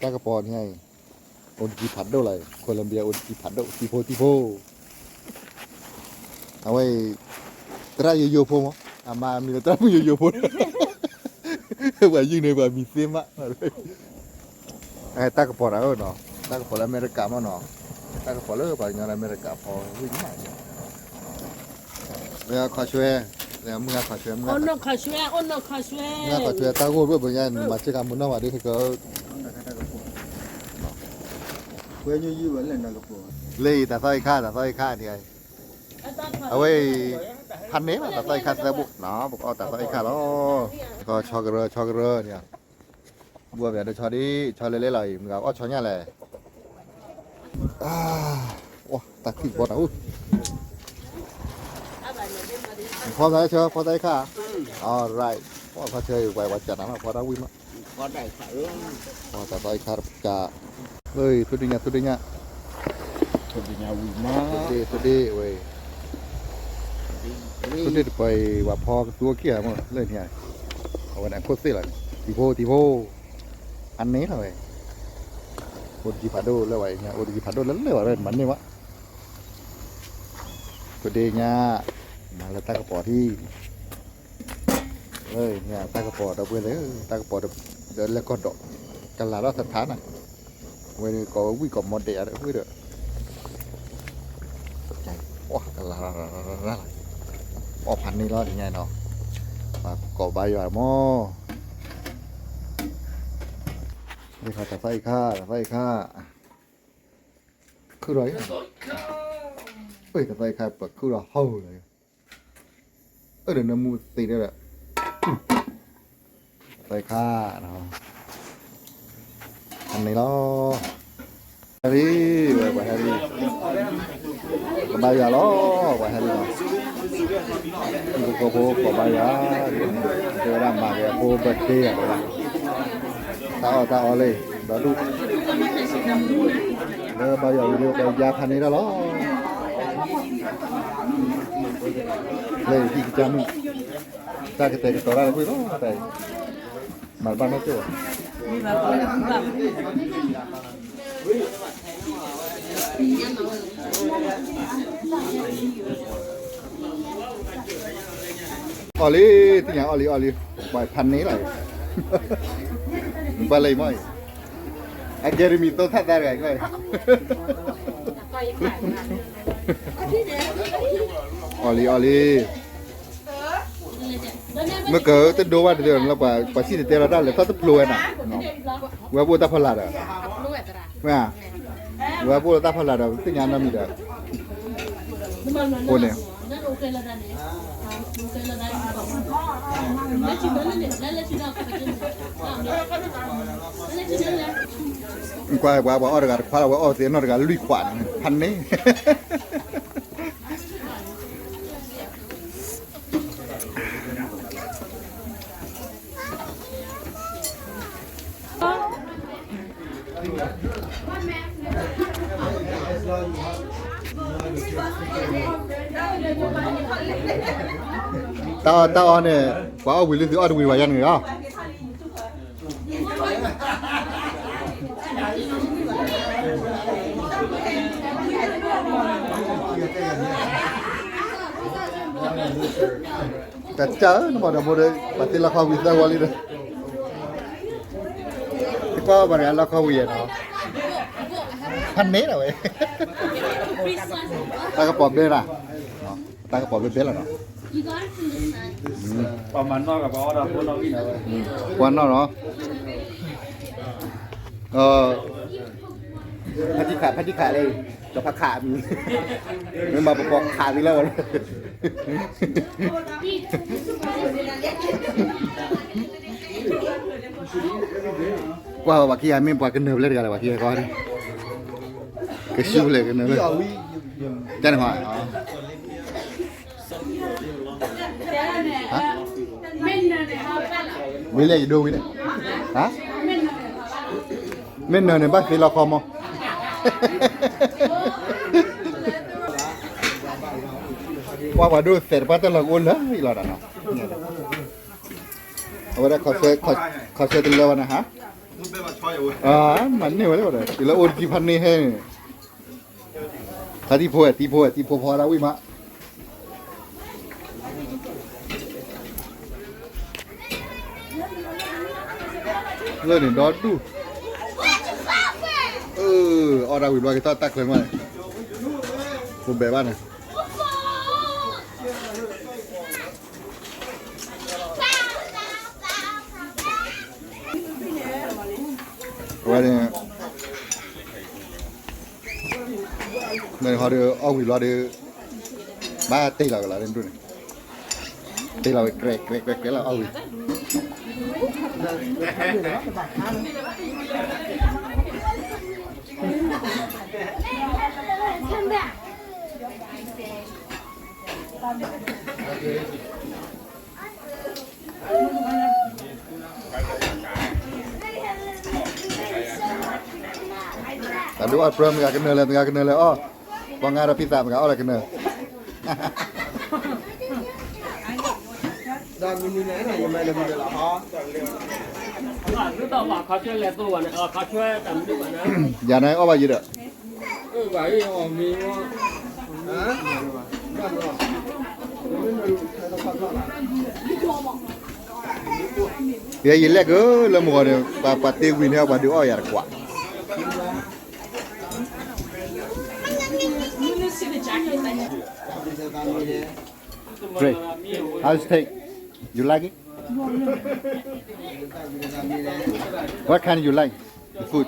ตากระปอนไงโอนกีผัดโดเลยโคลัมเบียโอนกีผัดโดติโพเอาไว้ตราโยโพมั้งอามามีตราไม่โยโพว่ายิ่งในว่ามีเสียมะไอ้ตากระปอนเอาเนาะตากระปอนอเมริกามาเนาะตากระปอนเลยไปงานอเมริกาพอวิ่งมาเนี่ยขอช่วยเนี่ยมึงขอช่วยมึง ono khashwe งาขอช่วยตากูรู้เป็นยังมาเช็คกันมึงน่าว่าดิเขาเพื่อนยูวันเล่นตากระปอนเลยแต่สร้อยข้าที่ไอ้เอาไว้พันนี้แต่สร้อยข้าแต่บุกเนาะบุกเอาแต่สร้อยข้าแล้วก็ช็อกเกอร์เนี่ยบัวแบบเดี๋ยวช็อตนี้ช็อตเล่ๆเลยมึงเอาช็อตเนี้ยเลยว้าตะขี้บอลอ่ะพอได้เชียวพอได้ค่ะอ๋อไรพอเขาเชยไว้วัดจันทร์นะพอได้วิ่งมั้ง có đại khởiพอแต่ได้ค่ะจ่าเฮ้ยสุดดีเนี่ย thuộc về nhà quỷ má สุดดีเว้ยสุดดีไปว่าพอตัวเกี้ยมั้งเล่นเนี่ยเอาวันไหนโคตรสิเลยทีโพอันนี้เลยโอดีพัดโดเลยไว้เนี่ยโอดีพัดโดแล้วเลยว่าเล่นมันนี่วะสุดดีเนี่ยมาแล้วตากระป๋อที่เอ้ยเนี่ยตากระป๋อเราเพื่อนเลยตากระป๋อเดินแล้วก็ดอกกันหลายรอบสถานอ่ะเว้ยก็วิ่งกับมอเตอร์อะไรเพื่อนเด้อใจว้ากันหลายออกพันนี่รอดยังไงเนาะมาเกาะใบหยอดหม้อนี่เขาจะใส่ข้าคือไรเอ้ยจะใส่ข้าเปิดคือเราเฮ้ยเลยเดี๋ยวน้ำมูตีได้แหละใส่ข้าเนาะอันนี้ล้อแฮร์รี่ไปแฮร์รี่สบายอย่าล้อไปแฮร์รี่เนาะโบสบายอย่าเจอร่างมาแกโบเบิร์ดเดย์อะไรตาอเลยเดี๋ยวดูบายอย่าเร็วไปยาพันนี้แล้วล้อเลยที่จามุตากระเตะกระตัวอะไรไม่รู้แต่มาบ้านนั่นเจ้าออลี่ที่ไหนออลี่ปล่อยพันนี้เลยไปเลยมั้ยไอ้เจอร์มีตัวทัดได้ไงก็ออลี่เมื่อเกิดจะดูว่าเดือนแล้วป่าชีเตระได้เลยถ้าจะพลวยน่ะว่าบัวตาพลาดอ่ะว่าบัวตาพลาดอ่ะที่งานนั้นมีเด้อคนเนี่ยกว่าออร์การควาว่าออเสียนอร์การลุยขวานพันนี้ตาเนี่ยว่าเอาวิลลี่ที่เอาวิวายันไงอ่ะแต่เจ้าหนูบอกเดี๋ยวโมเดลปฏิลักษณ์วิสาวาลีเลยที่ก็บริการลักษณ์วิเนาะพันนี้เหรอเว้ยตากระป๋องเบลล่ะตากระป๋องเบลล่ะเนาะประมาณนอกกับว่าเราพูดเราวิ่งเลย วันนอกเนาะพัดที่ขาเลยจะพักขามีไม่มาประกอบขาอีกแล้วว่ากี้ไม่ปล่อยกันเนิบเลยกันว่ากี้ก่อนก็ชิวเลยกันเนิบเลยจันหอยฮะวิเลยดูวิเลยฮะเม่นเนอเนี่ยบ้านคือเราคอมอว่าดูเสร็จป้าจะหลอกอุ่นเลยอีหลอดเนาะเอาไว้ได้ขอเชิญตัวเร็วนะฮะ มันนี่วะเลยแล้วโอนกี่พันนี่ให้ถ้าที่โพพอเราวิมะเลยเนี่ยดอดดูออเราวิมะก็ตักเลยมั้ยผมแบบว่าเนี่ยว่าเนี่ยเนี่ยเขาเดี๋ยวเอาวิลาเดี๋ยวบ้าตีเรากันละเรื่องดูเนี่ยตีเราเกรกเราเอาวิแต่ดูว่าเพิ่มกันเนเลยอ้อบางงานเราพิซซ่ามันก็เอาอะไรกันเนออย่าไหนอ้อไปยืดอ่ะเดี๋ยวยินแรกแล้วมัวเนี่ยปาตีวินเนี่ยปาดูอ้อยกว่าGreat. How's the steak? You like it? What kind you like? The food?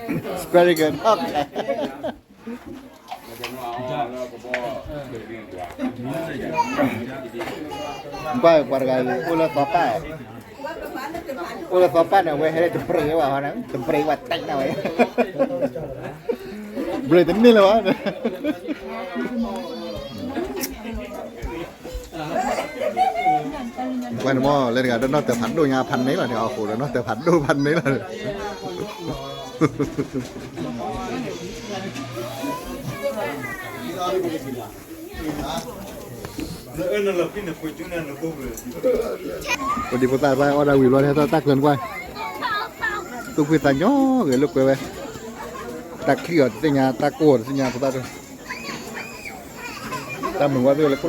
It's very good. Okay. Bye, barangay. Ulat papa. Ulat papa na we hele tempre wa hana. Tempre wa tek na we. Bre tem ni la wa. Quen mò lên cả nó từ phản đôi nhàพันmấy là thì họ khổ là nó từ phản đôiพันmấy là còn đi phụ ta vai ở đâu quỷ loạn hay ta tắc lần quay tôi quỳ ta nhỏ người lúc quay về tắc khi ở trên nhà ta cổ trên nhà của ta rồi ta mừng qua rồi là có